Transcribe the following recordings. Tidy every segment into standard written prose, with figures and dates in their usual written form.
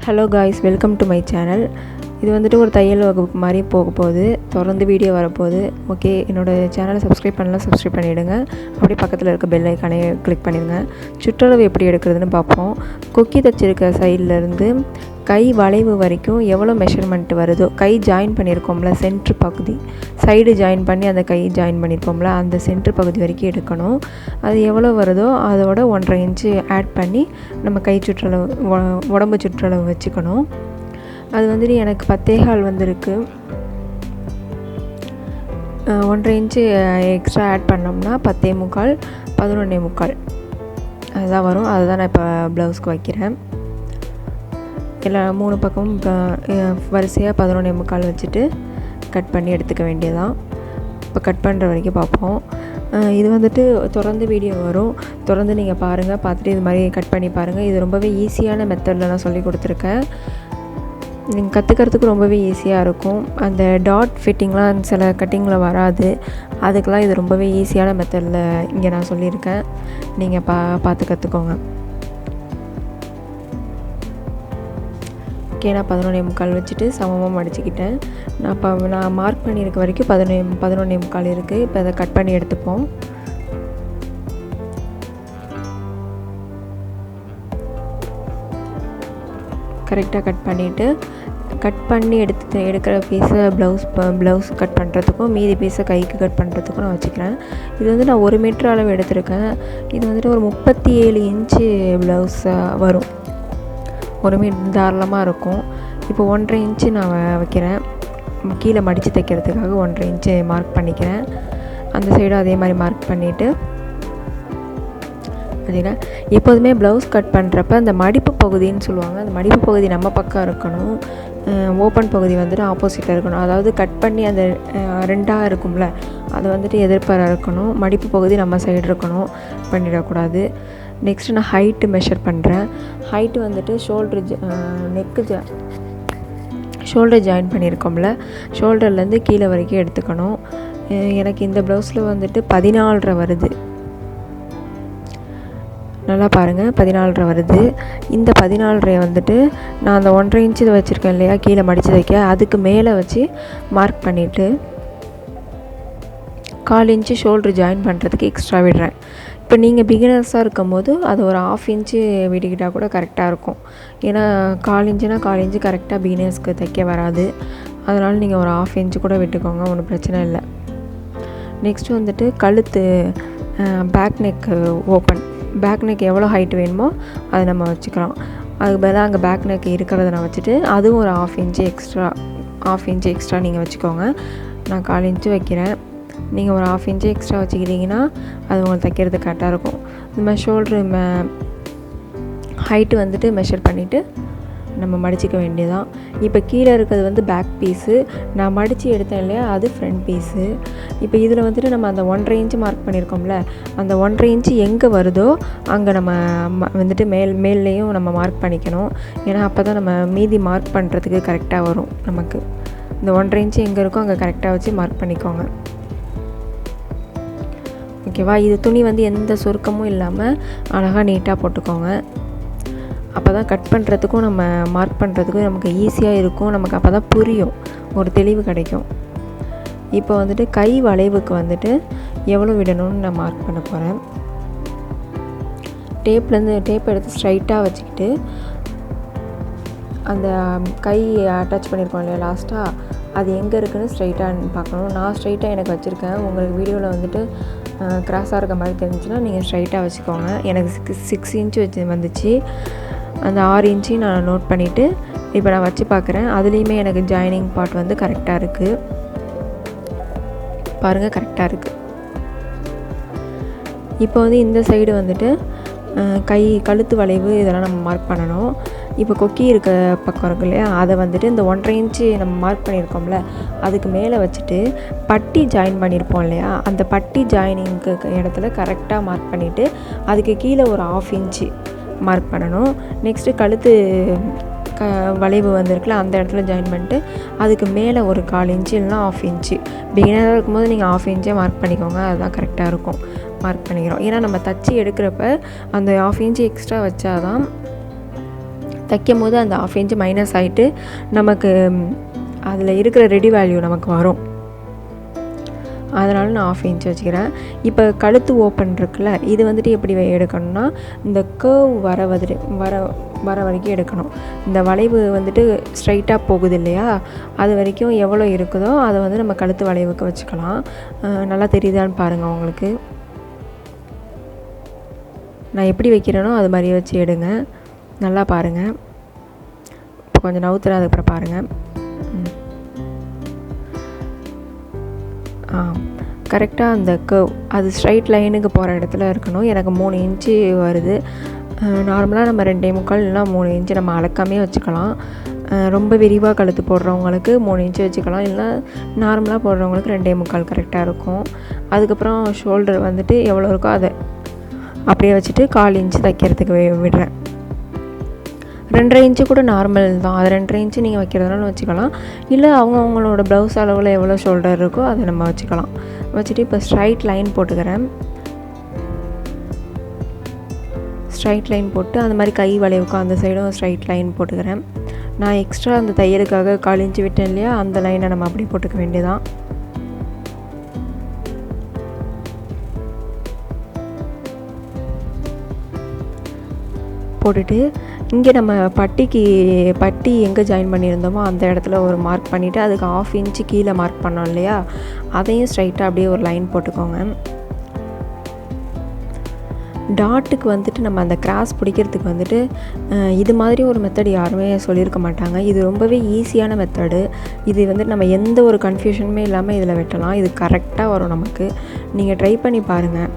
Hello guys, welcome to my channel. இது வந்துட்டு ஒரு தையல் வகுப்பு மாதிரி போக போகுது. தொடர்ந்து வீடியோ வரப்போகுது. ஓகே, என்னோடய சேனலை சப்ஸ்கிரைப் பண்ணலாம், சப்ஸ்கிரைப் பண்ணிவிடுங்க. அப்படியே பக்கத்தில் இருக்க பெல் ஐக்கானே கிளிக் பண்ணிடுங்க. சுற்றளவு எப்படி எடுக்கிறதுன்னு பார்ப்போம். கொக்கி தச்சிருக்க சைட்லேருந்து கை வளைவு வரைக்கும் எவ்வளோ மெஷர்மெண்ட் வருதோ, கை ஜாயின் பண்ணியிருக்கோம்ல, சென்ட்ரு பகுதி சைடு ஜாயின் பண்ணி அந்த கை ஜாயின் பண்ணியிருக்கோம்ல, அந்த சென்ட்ரு பகுதி வரைக்கும் எடுக்கணும். அது எவ்வளோ வருதோ அதோட 1.5 இன்ச்சு ஆட் பண்ணி நம்ம கை சுற்றளவு, உடம்பு சுற்றளவு வச்சுக்கணும். அது வந்துட்டு எனக்கு 10.25 வந்திருக்கு. 1.5 இன்ச்சு எக்ஸ்ட்ரா ஆட் பண்ணோம்னா 10.25, 11.25 அதுதான் வரும். அதுதான் நான் இப்போ ப்ளவுஸ்க்கு வைக்கிறேன். எல்லா 3 பக்கமும் வரிசையாக 11.25 வச்சுட்டு கட் பண்ணி எடுத்துக்க வேண்டியதான். இப்போ கட் பண்ணுற வரைக்கும் பார்ப்போம். இது வந்துட்டு தொடர்ந்து வீடியோ வரும். தொடர்ந்து நீங்கள் பாருங்கள். பார்த்துட்டு இது மாதிரி கட் பண்ணி பாருங்கள். இது ரொம்பவே ஈஸியான மெத்தடில் நான் சொல்லி கொடுத்துருக்கேன். நீங்கள் கற்றுக்கிறதுக்கு ரொம்பவே ஈஸியாக இருக்கும். அந்த டாட் ஃபிட்டிங்லாம் சில கட்டிங்கில் வராது. அதுக்கெலாம் இது ரொம்பவே ஈஸியான மெத்தடில் இங்கே நான் சொல்லியிருக்கேன். நீங்கள் பார்த்து கற்றுக்கோங்க. ஓகே, நான் 11.25 வச்சுட்டு சமமாக மடிச்சுக்கிட்டேன். நான் மார்க் பண்ணியிருக்க வரைக்கும் 11.25 இருக்குது. இப்போ அதை கட் பண்ணி எடுத்துப்போம். கரெக்டாக கட் பண்ணி எடுக்கிற பீஸை ப்ளவுஸ் கட் பண்ணுறதுக்கும் மீதி பீஸை கைக்கு கட் பண்ணுறதுக்கும் நான் வச்சுக்கிறேன். இது வந்து நான் 1 மீட்டர் அளவு எடுத்திருக்கேன். இது வந்துட்டு ஒரு 37 இன்ச்சு ப்ளவுஸாக வரும். 1 மீட்டர் தாராளமாக இருக்கும். இப்போ 1.5 இன்ச்சு நான் வைக்கிறேன். கீழே மடித்து தைக்கிறதுக்காக 1.5 இன்ச்சு மார்க் பண்ணிக்கிறேன். அந்த சைடும் அதே மாதிரி மார்க் பண்ணிவிட்டு பார்த்தீங்கன்னா, எப்போதுமே ப்ளவுஸ் கட் பண்ணுறப்ப அந்த மடிப்பு பகுதின்னு சொல்லுவாங்க. அந்த மடிப்பு பகுதி நம்ம பக்கம் இருக்கணும். ஓப்பன் பகுதி வந்துட்டு ஆப்போசிட்டில் இருக்கணும். அதாவது கட் பண்ணி அந்த 2ஆக இருக்கும்ல, அது வந்துட்டு எதிர்ப்பாக இருக்கணும். மடிப்பு பகுதி நம்ம சைடு இருக்கணும், பண்ணிடக்கூடாது. நெக்ஸ்ட்டு நான் ஹைட்டு மெஷர் பண்ணுறேன். ஹைட்டு வந்துட்டு ஷோல்டர் ஜாயின் பண்ணியிருக்கோம்ல, ஷோல்டர்லேருந்து கீழே வரைக்கும் எடுத்துக்கணும். எனக்கு இந்த ப்ளவுஸில் வந்துட்டு 14.5 வருது. நல்லா பாருங்கள், 14.5 வருது. இந்த 14.5 வந்துட்டு நான் அந்த 1.5 இன்ச்சு இதை வச்சுருக்கேன் இல்லையா, கீழே மடித்து வைக்க, அதுக்கு மேலே வச்சு மார்க் பண்ணிவிட்டு 1/4 இன்ச்சு ஷோல்டர் ஜாயின் பண்ணுறதுக்கு எக்ஸ்ட்ரா விடுறேன். இப்போ நீங்கள் பிகினர்ஸாக இருக்கும் போது அது ஒரு 1/2 இன்ச்சு விட்டுக்கிட்டால் கூட கரெக்டாக இருக்கும். ஏன்னா 1/4 இன்ச்சுனா 1/4 இன்ச்சு கரெக்டாக பிகினர்ஸ்க்கு தைக்க வராது. அதனால் நீங்கள் ஒரு 1/2 இன்ச்சு கூட விட்டுக்கோங்க, ஒன்றும் பிரச்சனை இல்லை. நெக்ஸ்ட்டு வந்துட்டு கழுத்து, பேக் நெக் எவ்வளோ ஹைட் வேணுமோ அதை நம்ம வச்சுக்கலாம். அதுக்கு பதிலாக அங்கே பேக் நெக் இருக்கிறத நான் வச்சுட்டு அதுவும் ஒரு 1/2 இன்ச்சு எக்ஸ்ட்ரா நீங்கள் வச்சுக்கோங்க. நான் 1/4 இன்ச்சு வைக்கிறேன். நீங்கள் ஒரு 1/2 இன்ச்சு எக்ஸ்ட்ரா வச்சுக்கிட்டிங்கன்னா அது உங்களுக்கு தைக்கிறது கரெக்டாக இருக்கும். இந்த மாதிரி ஷோல்ட்ரு ஹைட்டு வந்துட்டு மெஷர் பண்ணிவிட்டு நம்ம மடிச்சிக்க வேண்டியதான். இப்போ கீழே இருக்கிறது வந்து பேக் பீஸு, நான் மடித்து எடுத்தேன் இல்லையா, அது ஃப்ரண்ட் பீஸு. இப்போ இதில் வந்துட்டு நம்ம அந்த 1.5 இன்ச்சு மார்க் பண்ணியிருக்கோம்ல, அந்த 1.5 இன்ச்சு எங்கே வருதோ அங்கே நம்ம வந்துட்டு மேல்லையும் நம்ம மார்க் பண்ணிக்கணும். ஏன்னா அப்போ தான் நம்ம மீதி மார்க் பண்ணுறதுக்கு கரெக்டாக வரும். நமக்கு இந்த 1.5 இன்ச்சு எங்கே இருக்கோ அங்கே கரெக்டாக வச்சு மார்க் பண்ணிக்கோங்க. ஓகேவா? இது துணி வந்து எந்த சுருக்கமும் இல்லாமல் அழகாக நீட்டாக போட்டுக்கோங்க. அப்போ தான் கட் பண்ணுறதுக்கும் நம்ம மார்க் பண்ணுறதுக்கும் நமக்கு ஈஸியாக இருக்கும். நமக்கு அப்போ தான் புரியும், ஒரு தெளிவு கிடைக்கும். இப்போ வந்துட்டு கை வளைவுக்கு வந்துட்டு எவ்வளோ விடணும்னு நான் மார்க் பண்ண போகிறேன். டேப் எடுத்து ஸ்ட்ரைட்டாக வச்சுக்கிட்டு அந்த கை அட்டாச் பண்ணியிருக்கோம் இல்லையா லாஸ்ட்டாக, அது எங்கே இருக்குதுன்னு ஸ்ட்ரைட்டாக பார்க்கணும். நான் ஸ்ட்ரைட்டாக எனக்கு வச்சுருக்கேன். உங்களுக்கு வீடியோவில் வந்துட்டு கிராஸாக இருக்க மாதிரி தெரிஞ்சுன்னா நீங்கள் ஸ்ட்ரைட்டாக வச்சுக்கோங்க. எனக்கு 6 இன்ச்சு வந்துச்சு. அந்த 6 இன்ச்சையும் நான் நோட் பண்ணிவிட்டு இப்போ நான் வச்சு பார்க்குறேன். அதுலேயுமே எனக்கு ஜாயினிங் பார்ட் வந்து கரெக்டாக இருக்குது. பாருங்கள், கரெக்டாக இருக்குது. இப்போ வந்து இந்த சைடு வந்துட்டு கழுத்து வளைவு இதெல்லாம் நம்ம மார்க் பண்ணணும். இப்போ கொக்கி இருக்க பக்கம் இருக்கு இல்லையா, அதை வந்துட்டு இந்த 1.5 இன்ச்சு நம்ம மார்க் பண்ணியிருக்கோம்ல, அதுக்கு மேலே வச்சுட்டு பட்டி ஜாயின் பண்ணியிருப்போம் இல்லையா, அந்த பட்டி ஜாயினிங்க்கு இடத்துல கரெக்டாக மார்க் பண்ணிவிட்டு அதுக்கு கீழே ஒரு 1/2 இன்ச்சு மார்க் பண்ணணும். நெக்ஸ்ட்டு கழுத்து வளைவு வந்துருக்குல்ல, அந்த இடத்துல ஜாயின் பண்ணிட்டு அதுக்கு மேலே ஒரு 1/4 இன்ச்சு இல்லைனா 1/2 இன்ச்சு. பிகினராக இருக்கும்போது நீங்கள் 1/2 இன்ச்சே மார்க் பண்ணிக்கோங்க, அதுதான் கரெக்டாக இருக்கும். மார்க் பண்ணிக்கிறோம். ஏன்னா நம்ம தச்சு எடுக்கிறப்ப அந்த 1/2 இன்ச்சு எக்ஸ்ட்ரா வச்சாதான் தைக்கும் போது அந்த 1/2 இன்ச்சு மைனஸ் ஆகிட்டு நமக்கு அதில் இருக்கிற ரெடி வேல்யூ நமக்கு வரும். அதனால் நான் 1/2 இன்ச் வச்சுக்கிறேன். இப்போ கழுத்து ஓப்பன் இருக்குல்ல, இது வந்துட்டு எப்படி எடுக்கணும்னா இந்த கர்வ் வர வரைக்கும் எடுக்கணும். இந்த வளைவு வந்துட்டு ஸ்ட்ரைட்டாக போகுது இல்லையா, அது வரைக்கும் எவ்வளோ இருக்குதோ அதை வந்து நம்ம கழுத்து வளைவுக்கு வச்சுக்கலாம். நல்லா தெரியுதான்னு பாருங்கள். உங்களுக்கு நான் எப்படி வைக்கிறேனோ அது மாதிரி வச்சு எடுங்க. நல்லா பாருங்கள். இப்போ கொஞ்சம் நவுத்துறேன், அதுக்கப்புறம் பாருங்கள். கரெக்டாக அந்த கர்வ் அது ஸ்ட்ரைட் லைனுக்கு போகிற இடத்துல இருக்கணும். எனக்கு 3 இன்ச்சு வருது. நார்மலாக நம்ம 2.25 இல்லைனா 3 இன்ச்சு நம்ம அளக்காமே வச்சுக்கலாம். ரொம்ப விரிவாக கழுத்து போடுறவங்களுக்கு 3 இன்ச்சு வச்சுக்கலாம், இல்லைனா நார்மலாக போடுறவங்களுக்கு 2.25 கரெக்டாக இருக்கும். அதுக்கப்புறம் ஷோல்டர் வந்துட்டு எவ்வளோ இருக்கோ அதை அப்படியே வச்சுட்டு 1/4 இன்ச்சு தைக்கிறதுக்கு விடுறேன். 2.5 இன்ச்சு கூட நார்மல் தான். அது 2.5 இன்ச்சு நீங்கள் வைக்கிறதுனாலும் வச்சுக்கலாம், இல்லை அவங்களோட ப்ளவுஸ் அளவில் எவ்வளோ ஷோல்டர் இருக்கோ அதை நம்ம வச்சுக்கலாம். வச்சுட்டு இப்போ ஸ்ட்ரைட் லைன் போட்டுக்கிறேன். ஸ்ட்ரைட் லைன் போட்டு அந்த மாதிரி கை வளைவுக்கும் அந்த சைடும் ஸ்ட்ரைட் லைன் போட்டுக்கிறேன். நான் எக்ஸ்ட்ரா அந்த தையலுக்காக 1/4 இன்ச்சு விட்டேன் இல்லையா, அந்த லைனை நம்ம அப்படி போட்டுக்க வேண்டியதான். போட்டுட்டு இங்கே நம்ம பட்டி எங்கே ஜாயின் பண்ணியிருந்தோமோ அந்த இடத்துல ஒரு மார்க் பண்ணிவிட்டு அதுக்கு 1/2 இன்ச்சு கீழே மார்க் பண்ணோம் இல்லையா, அதையும் ஸ்ட்ரைட்டாக அப்படியே ஒரு லைன் போட்டுக்கோங்க. டாட்டுக்கு வந்துட்டு நம்ம அந்த கிராஸ் பிடிக்கிறதுக்கு வந்துட்டு இது மாதிரி ஒரு மெத்தட் யாருமே சொல்லியிருக்க மாட்டாங்க. இது ரொம்பவே ஈஸியான மெத்தடு. இது வந்துட்டு நம்ம எந்த ஒரு கன்ஃபியூஷனுமே இல்லாமல் இதில் வெட்டலாம். இது கரெக்டாக வரும் நமக்கு. நீங்கள் ட்ரை பண்ணி பாருங்கள்.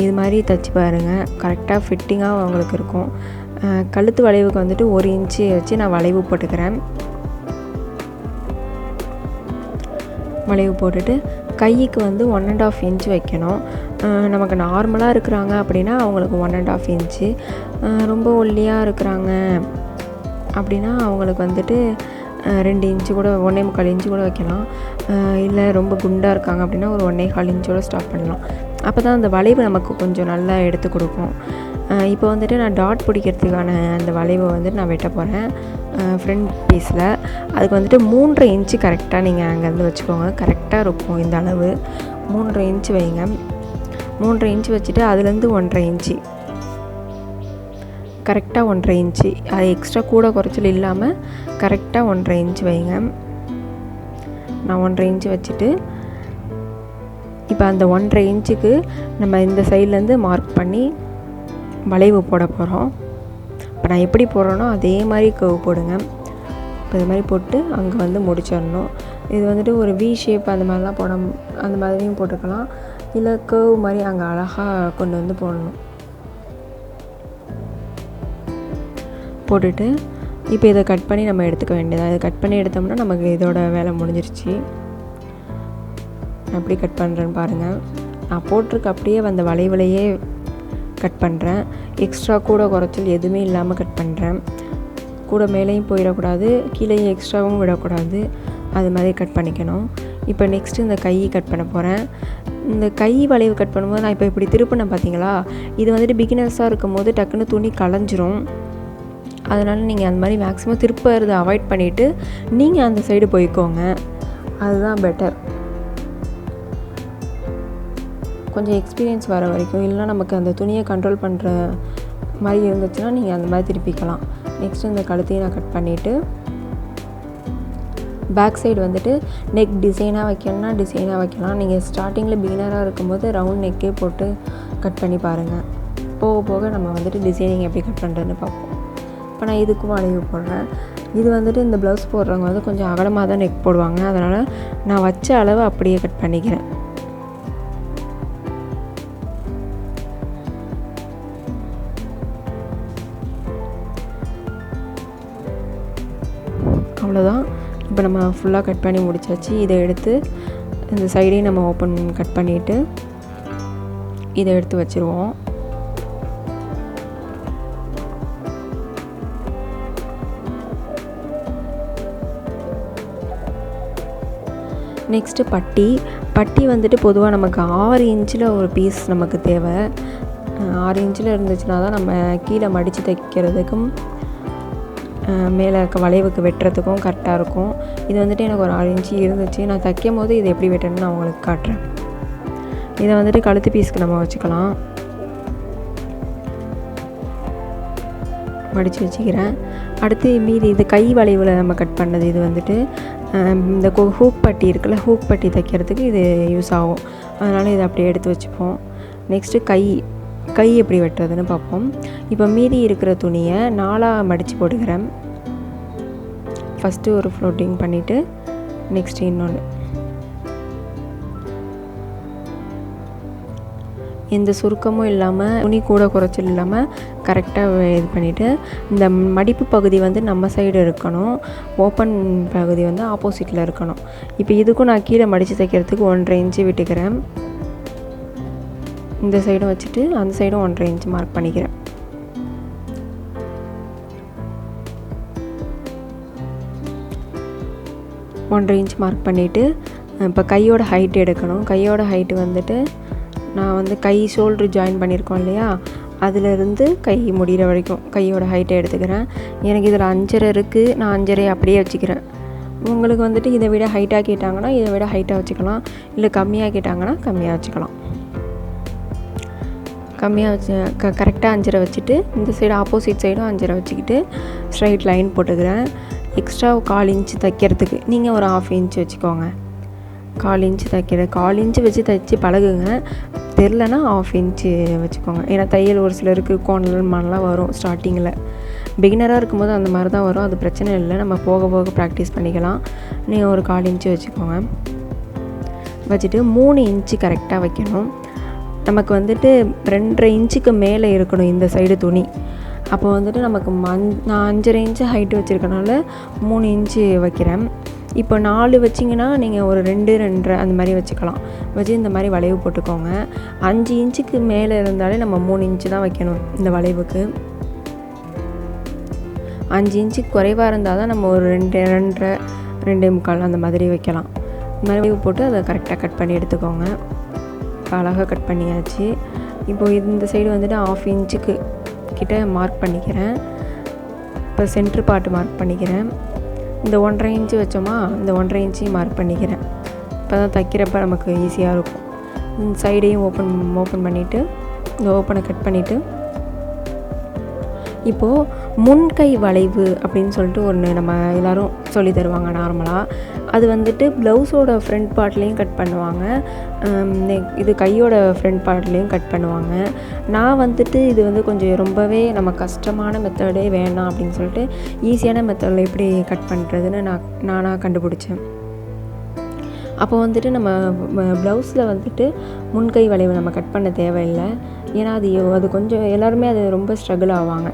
இது மாதிரி தைச்சி பாருங்கள், கரெக்டாக ஃபிட்டிங்காக அவங்களுக்கு இருக்கும். கழுத்து வளைவுக்கு வந்துட்டு 1 இன்ச்சு வச்சு நான் வளைவு போட்டுக்கிறேன். வளைவு போட்டுட்டு கைக்கு வந்து 1.5 இன்ச்சு வைக்கணும். நமக்கு நார்மலாக இருக்கிறாங்க அப்படின்னா அவங்களுக்கு 1.5 இன்ச்சு, ரொம்ப ஒல்லியாக இருக்கிறாங்க அப்படின்னா அவங்களுக்கு வந்துட்டு 2 இன்ச்சு கூட 1.25 இன்ச்சு கூட வைக்கலாம். இல்லை ரொம்ப குண்டாக இருக்காங்க அப்படின்னா ஒரு 1.25 இன்ச்சோட ஸ்டார்ட் பண்ணலாம். அப்போ தான் அந்த வளைவு நமக்கு கொஞ்சம் நல்லா எடுத்து கொடுக்கும். இப்போ வந்துட்டு நான் டாட் பிடிக்கிறதுக்கான அந்த வளைவை வந்துட்டு நான் வெட்ட போகிறேன் ஃப்ரண்ட் பீஸில். அதுக்கு வந்துட்டு 3.5 இன்ச்சு கரெக்டாக நீங்கள் அங்கேருந்து வச்சுக்கோங்க. கரெக்டாக இருக்கும் இந்த அளவு. 3.5 இன்ச்சு வைங்க. 3.5 இன்ச்சு வச்சுட்டு அதுலேருந்து 1.5 இன்ச்சு கரெக்டாக 1.5 இன்ச்சு, அது எக்ஸ்ட்ரா கூட குறைச்சல் இல்லாமல் கரெக்டாக 1.5 இன்ச்சு வைங்க. நான் 1.5 இன்ச்சு வச்சுட்டு இப்போ அந்த 1.5 இன்ச்சுக்கு நம்ம இந்த சைட்லேருந்து மார்க் பண்ணி வளைவு போட போகிறோம். இப்போ நான் எப்படி போடுறேனோ அதே மாதிரி கர்வ் போடுங்க. இப்போ இது மாதிரி போட்டு அங்கே வந்து முடிச்சிடணும். இது வந்துட்டு ஒரு வி ஷேப் அந்த மாதிரிலாம் அந்த மாதிரியும் போட்டுக்கலாம், இல்லை கர்வ் மாதிரி அங்கே அழகாக கொண்டு வந்து போடணும். போட்டுட்டு இப்போ இதை கட் பண்ணி நம்ம எடுத்துக்க வேண்டியதாக. இதை கட் பண்ணி எடுத்தோம்னா நமக்கு இதோட வேலை முடிஞ்சிருச்சு. நான் எப்படி கட் பண்ணுறேன்னு பாருங்கள். நான் போட்டிருக்க அப்படியே அந்த வளைவுலையே கட் பண்ணுறேன். எக்ஸ்ட்ரா கூட குறைச்சல் எதுவுமே இல்லாமல் கட் பண்ணுறேன். கூட மேலேயும் போயிடக்கூடாது, கீழேயும் எக்ஸ்ட்ராவும் விடக்கூடாது, அது மாதிரி கட் பண்ணிக்கணும். இப்போ நெக்ஸ்ட்டு இந்த கை கட் பண்ண போகிறேன். இந்த கை வளைவு கட் பண்ணும்போது நான் இப்போ இப்படி திருப்பினேன் பார்த்தீங்களா, இது வந்துட்டு பிகினர்ஸாக இருக்கும் போது டக்குன்னு துணி கலைஞ்சிரும். அதனால் நீங்கள் அந்த மாதிரி மேக்ஸிமம் திருப்பறதை அவாய்ட் பண்ணிவிட்டு நீங்கள் அந்த சைடு போய்க்கோங்க, அதுதான் பெட்டர். கொஞ்சம் எக்ஸ்பீரியன்ஸ் வர வரைக்கும், இல்லைனா நமக்கு அந்த துணியை கண்ட்ரோல் பண்ணுற மாதிரி இருந்துச்சுன்னா நீங்கள் அந்த மாதிரி திருப்பிக்கலாம். நெக்ஸ்ட்டு இந்த கழுத்தையும் நான் கட் பண்ணிவிட்டு பேக் சைடு வந்துட்டு நெக் டிசைனாக வைக்கணும்னா டிசைனாக வைக்கலாம். நீங்கள் ஸ்டார்டிங்கில் பிகினராக இருக்கும்போது ரவுண்ட் நெக்கே போட்டு கட் பண்ணி பாருங்கள். போக போக நம்ம வந்துட்டு டிசைனிங் எப்படி கட் பண்ணுறதுன்னு பார்ப்போம். இப்போ நான் இதுக்கும் வளைவு போடுறேன். இது வந்துட்டு இந்த ப்ளவுஸ் போடுறவங்க வந்து கொஞ்சம் அகலமாக தான் நெக் போடுவாங்க, அதனால் நான் வச்ச அளவு அப்படியே கட் பண்ணிக்கிறேன். அவ்வளோதான். இப்போ நம்ம ஃபுல்லாக கட் பண்ணி முடிச்சாச்சு. இதை எடுத்து இந்த சைடையும் நம்ம கட் பண்ணிவிட்டு இதை எடுத்து வச்சுருவோம். நெக்ஸ்ட்டு பட்டி வந்துட்டு பொதுவாக நமக்கு 6 இன்ச்சில் ஒரு பீஸ் நமக்கு தேவை. 6 இன்ச்சில் இருந்துச்சுன்னா தான் நம்ம கீழே மடித்து தைக்கிறதுக்கும் மேலே இருக்க வளைவுக்கு வெட்டுறதுக்கும் கரெக்டாக இருக்கும். இது வந்துட்டு எனக்கு ஒரு 6 இன்ச்சு இருந்துச்சு. நான் தைக்கும் போது இது எப்படி வெட்டணும்னு நான் உங்களுக்கு காட்டுறேன். இதை வந்துட்டு கழுத்து பீஸ்க்கு நம்ம வச்சுக்கலாம். மடித்து வச்சுக்கிறேன். அடுத்து மீதி இது கை வளைவில் நம்ம கட் பண்ணது. இது வந்துட்டு இந்த ஹூக் பட்டி இருக்குல்ல, ஹூக் பட்டி தைக்கிறதுக்கு இது யூஸ் ஆகும். அதனால் இதை அப்படியே எடுத்து வச்சுப்போம். நெக்ஸ்ட்டு கை எப்படி வெட்டுறதுன்னு பார்ப்போம். இப்போ மீதி இருக்கிற துணியை 4ஆக மடித்து போட்டுக்கிறேன். ஃபஸ்ட்டு ஒரு ஃப்ளோட்டிங் பண்ணிவிட்டு நெக்ஸ்ட்டு இன்னொன்று. எந்த சுருக்கமும் இல்லாமல் துணி கூட குறைச்சல் இல்லாமல் கரெக்டாக இது பண்ணிவிட்டு, இந்த மடிப்பு பகுதி வந்து நம்ம சைடு இருக்கணும், ஓப்பன் பகுதி வந்து ஆப்போசிட்டில் இருக்கணும். இப்போ இதுக்கும் நான் கீழே மடித்து தைக்கிறதுக்கு 1.5 இன்ச்சு விட்டுக்கிறேன். இந்த சைடும் வச்சுட்டு அந்த சைடும் 1.5 இன்ச்சு மார்க் பண்ணிக்கிறேன். ஒன்றரை இன்ச் மார்க் பண்ணிவிட்டு இப்போ கையோட ஹைட் எடுக்கணும். கையோட ஹைட்டு வந்துட்டு நான் வந்து கை ஷோல்ட்ரு ஜாயின் பண்ணியிருக்கோம் இல்லையா, அதிலிருந்து கை முடிகிற வரைக்கும் கையோட ஹைட்டை எடுத்துக்கிறேன். எனக்கு இதில் 5.5 இருக்குது. நான் 5.5 அப்படியே வச்சுக்கிறேன். உங்களுக்கு வந்துட்டு இதை விட ஹைட்டாக கேட்டாங்கன்னா இதை விட ஹைட்டாக வச்சுக்கலாம், இல்லை கம்மியாக கேட்டாங்கன்னா கம்மியாக வச்சுக்கலாம். கம்மியாக வச்சு கரெக்டாக 5.5 வச்சுட்டு இந்த சைடு ஆப்போசிட் சைடும் 5.5 வச்சுக்கிட்டு ஸ்ட்ரைட் லைன் போட்டுக்கிறேன். எக்ஸ்ட்ரா 1/4 இன்ச்சு தைக்கிறதுக்கு நீங்கள் ஒரு 1/2 இன்ச்சு வச்சுக்கோங்க. 1/4 இன்ச்சு தைக்கிறேன். 1/4 இன்ச்சு வச்சு தைச்சி பழகுங்க. தெரிலனா 1/2 இன்ச்சு வச்சுக்கோங்க. ஏன்னா தையல் ஒரு சிலருக்கு கோணல் மானலாம் வரும் ஸ்டார்டிங்கில். பிகினராக இருக்கும்போது அந்த மாதிரி தான் வரும். அது பிரச்சனை இல்லை, நம்ம போக போக ப்ராக்டிஸ் பண்ணிக்கலாம். நீங்கள் ஒரு 1/4 இன்ச்சு வச்சுக்கோங்க. வச்சுட்டு 3 இன்ச்சு கரெக்டாக வைக்கணும். நமக்கு வந்துட்டு 2.5 இன்ச்சுக்கு மேலே இருக்கணும் இந்த சைடு துணி. அப்போ வந்துட்டு நமக்கு நான் 5.5 இன்ச்சு ஹைட்டு வச்சுருக்கனால 3 இன்ச்சு வைக்கிறேன். இப்போ 4 வச்சிங்கன்னா நீங்கள் ஒரு 2, 2.5 அந்த மாதிரி வச்சுக்கலாம். வச்சு இந்த மாதிரி வளைவு போட்டுக்கோங்க. 5 இன்ச்சுக்கு மேலே இருந்தாலே நம்ம 3 இன்ச்சு தான் வைக்கணும் இந்த வளைவுக்கு. 5 இன்ச்சுக்கு குறைவாக இருந்தால் தான் நம்ம ஒரு 2, 2.5, 2.25 அந்த மாதிரி வைக்கலாம். இந்த மாதிரி வளைவு போட்டு அதை கரெக்டாக கட் பண்ணி எடுத்துக்கோங்க. அழகாக கட் பண்ணியாச்சு. இப்போ இந்த சைடு வந்துட்டு 1/2 இன்ச்சுக்கு கிட்ட மார்க் பண்ணிக்கிறேன். இப்போ சென்ட்ரு பார்ட்டு மார்க் பண்ணிக்கிறேன். இந்த 1.5 இன்ச்சு வச்சோமா, இந்த 1.5 இன்ச்சையும் மார்க் பண்ணிக்கிறேன். இப்போ தான் தைக்கிறப்ப நமக்கு ஈஸியாக இருக்கும். இந்த சைடையும் ஓப்பன் பண்ணிவிட்டு இந்த ஓப்பனை கட் பண்ணிவிட்டு, இப்போது முன்கை வளைவு அப்படின்னு சொல்லிட்டு ஒன்று நம்ம எல்லோரும் சொல்லி தருவாங்க நார்மலாக. அது வந்துட்டு ப்ளவுஸோட ஃப்ரண்ட் பார்ட்லேயும் கட் பண்ணுவாங்க, இது கையோட ஃப்ரண்ட் பார்ட்லேயும் கட் பண்ணுவாங்க. நான் வந்துட்டு இது வந்து கொஞ்சம் ரொம்பவே நம்ம கஷ்டமான மெத்தடே வேணாம் அப்படின்னு சொல்லிட்டு ஈஸியான மெத்தடில் எப்படி கட் பண்ணுறதுன்னு நானாக கண்டுபிடிச்சேன். அப்போ வந்துட்டு நம்ம ப்ளவுஸில் வந்துட்டு முன்கை வளைவு நம்ம கட் பண்ண தேவையில்லை. ஏன்னா அது கொஞ்சம் எல்லாருமே அது ரொம்ப ஸ்ட்ரகிள் ஆவாங்க.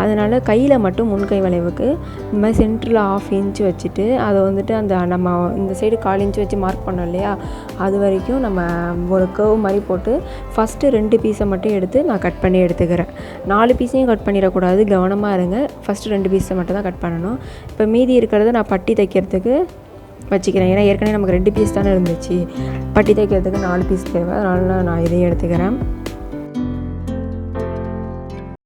அதனால் கையில் மட்டும் முன்கை வளைவுக்கு இந்த மாதிரி சென்டரில் 1/2 இன்ச்சு வச்சுட்டு அதை வந்துட்டு அந்த நம்ம இந்த சைடு 1/4 இன்ச்சு வச்சு மார்க் பண்ணோம் இல்லையா, அது வரைக்கும் நம்ம ஒரு கர்வ் மாதிரி போட்டு ஃபஸ்ட்டு 2 பீஸை மட்டும் எடுத்து நான் கட் பண்ணி எடுத்துக்கிறேன். 4 பீஸையும் கட் பண்ணிடக்கூடாது, கவனமாக இருங்க. ஃபஸ்ட்டு 2 பீஸை மட்டும் தான் கட் பண்ணணும். இப்போ மீதி இருக்கிறத நான் பட்டி தைக்கிறதுக்கு வச்சுக்கிறேன். ஏன்னா ஏற்கனவே நமக்கு 2 பீஸ் தானே இருந்துச்சு, பட்டி தைக்கிறதுக்கு 4 பீஸ் தேவை. அதனால நான் இதையும் எடுத்துக்கிறேன்.